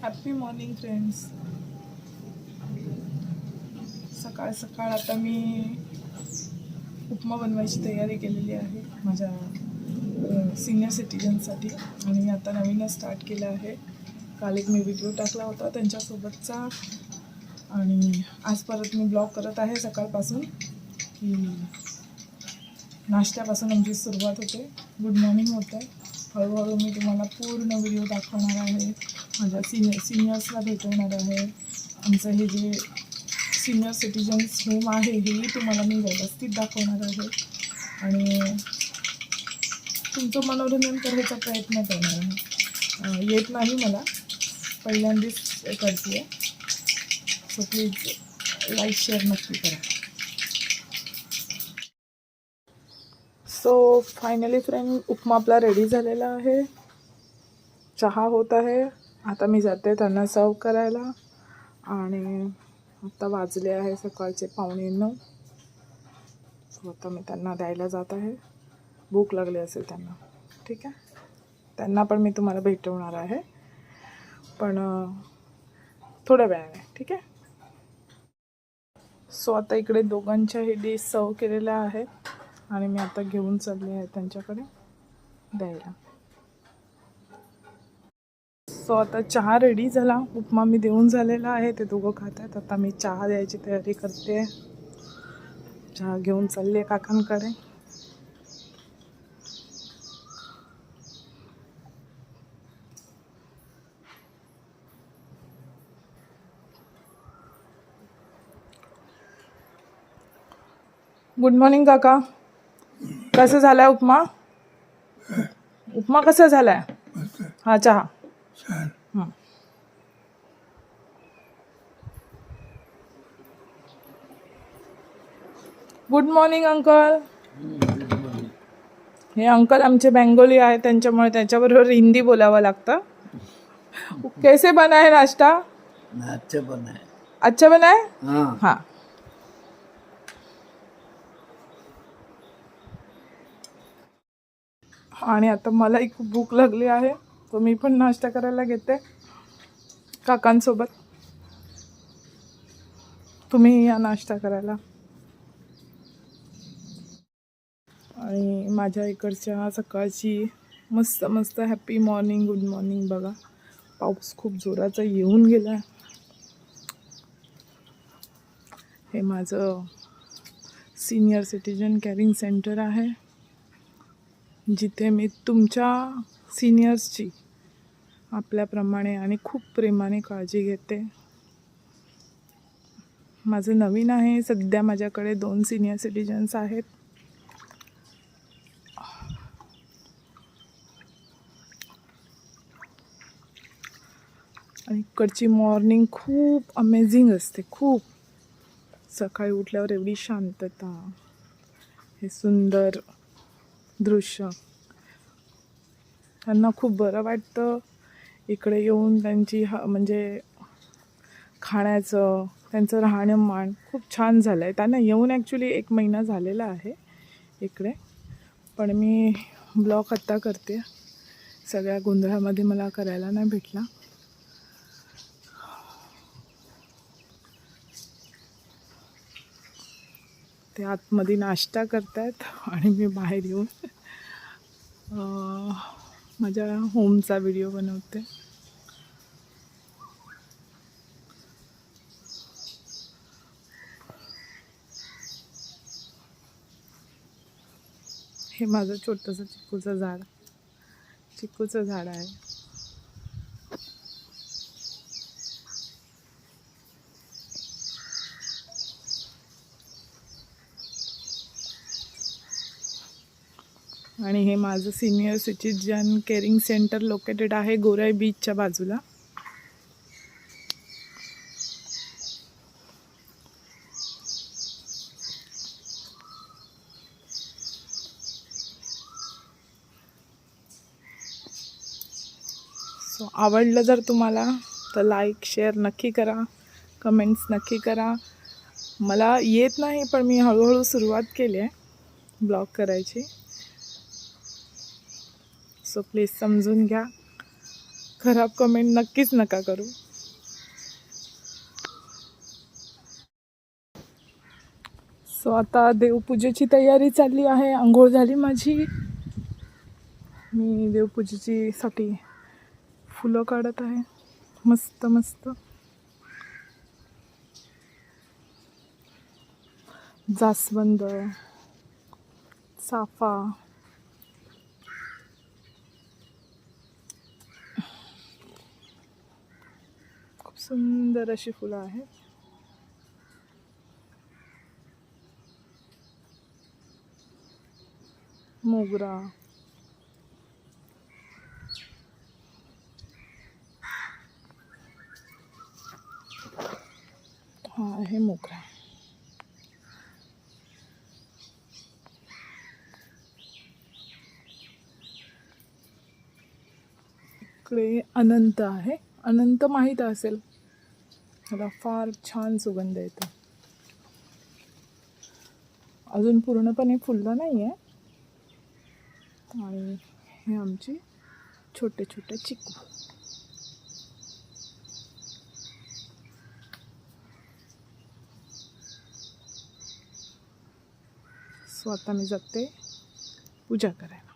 Happy morning friends. सकाळ सकाळ आता मी उपमा बनवायची तयारी केलेली आहे माझ्या सिनियर सिटीजनसाठी आणि मी आता नवीनच स्टार्ट केलं आहे. काल एक मी व्हिडिओ टाकला होता त्यांच्यासोबतचा आणि आज परत मी ब्लॉग करत आहे सकाळपासून की नाश्त्यापासून आमची सुरुवात होते. गुड मॉर्निंग होतं आहे. हळूहळू मी तुम्हाला पूर्ण व्हिडिओ दाखवणार आहे. माझ्या सिनियर्सला भेटवणार आहे. आमचं हे जे सिनियर सिटीजन्स होम आहे हेही तुम्हाला मी व्यवस्थित दाखवणार आहे आणि तुमचं मनोरंजन करायचा प्रयत्न करणार आहे. येत नाही मला, पहिल्यांदाच करते आहे. सो प्लीज लाईक शेअर नक्की करा. सो फायनली फ्रेंड, उपमा आपला रेडी झालेला आहे. चहा होत आहे. आता मी जाते त्यांना सर्व करायला आणि आता वाजले आहे सकाळचे 8:45. सो आता मी त्यांना द्यायला जात आहे. भूक लागली असेल त्यांना. ठीक आहे, त्यांना पण मी तुम्हाला भेटवणार आहे पण थोड्या वेळाने. ठीक आहे. सो आता इकडे दोघांच्या हे डिश सर्व केलेल्या आहेत आणि मी आता घेऊन चालले आहे त्यांच्याकडे द्यायला. सो आता चहा रेडी झाला. उपमा मी देऊन झालेला आहे. ते दोघं खात आहेत. आता मी चहा द्यायची तयारी करते. चहा घेऊन चालले काकांकडे. गुड मॉर्निंग काका. कसं झालाय उपमा? उपमा कसा झालाय? हा चहा. Good morning uncle. हे अंकल आमचे बेंगोली आहे त्यांच्यामुळे त्याच्याबरोबर हिंदी बोलावं लागतं. कैसे बना है नाश्ता? अच्छा बना है. अच्छा बना है. हाँ. आणि आता मलाही खूप भूक लागली आहे तर मी पण नाश्ता करायला घेते काकांसोबत. तुम्ही या नाश्ता करायला. आणि माझ्या इकडच्या सकाळची मस्त मस्त हॅपी मॉर्निंग, गुड मॉर्निंग. बघा, पाऊस खूप जोराचा येऊन गेला. हे माझं सिनियर सिटीजन केअरिंग सेंटर आहे जिथे मी तुमच्या सिनियर्सची आपल्याप्रमाणे आणि खूप प्रेमाने काळजी घेते. माझं नवीन आहे. सध्या माझ्याकडे 2 सिनियर सिटीजन्स आहेत. आणि इकडची मॉर्निंग खूप अमेझिंग असते. खूप सकाळी उठल्यावर एवढी शांतता, हे सुंदर दृश्य. त्यांना खूप बरं वाटतं इकडे येऊन. त्यांची म्हणजे खाण्याचं, त्यांचं राहणीमान खूप छान झालं आहे. त्यांना येऊन ॲक्च्युली 1 महिना झालेला आहे इकडे, पण मी ब्लॉग आत्ता करते. सगळ्या गोंधळामध्ये मला करायला नाही भेटला. ते आतमध्ये नाश्ता करतात आणि मी बाहेर येऊन माझ्या होमचा व्हिडिओ बनवते. हे माझं छोटंसं चिकूचं झाड आहे. आणि हे माझं senior citizen caring centre located आहे गोराई बीचच्या बाजूला. सो आवडलं जर तुम्हाला तर लाईक शेअर नक्की करा, कमेंट्स नक्की करा. मला येत नाही पण मी हळूहळू सुरुवात केली आहे ब्लॉग करायची. सो प्लीज समजून घ्या. खराब कमेंट नक्कीच नका करू. सो आता देवपूजेची तयारी चालली आहे. आंघोळ झाली माझी. मी देवपूजेची साठी फुलं काढत आहे. मस्त मस्त जास्वंद, चाफा, खूप सुंदर अशी फुलं आहेत. मोगरा, हा आहे मोगरा. इकडे अनंत आहे. अनंत माहीत असेल, मला फार छान सुगंध येतो. अजून पूर्णपणे फुललं नाही आहे. आणि हे आमची छोटे छोटे चिकू. सो आता मी जाते पूजा करायला.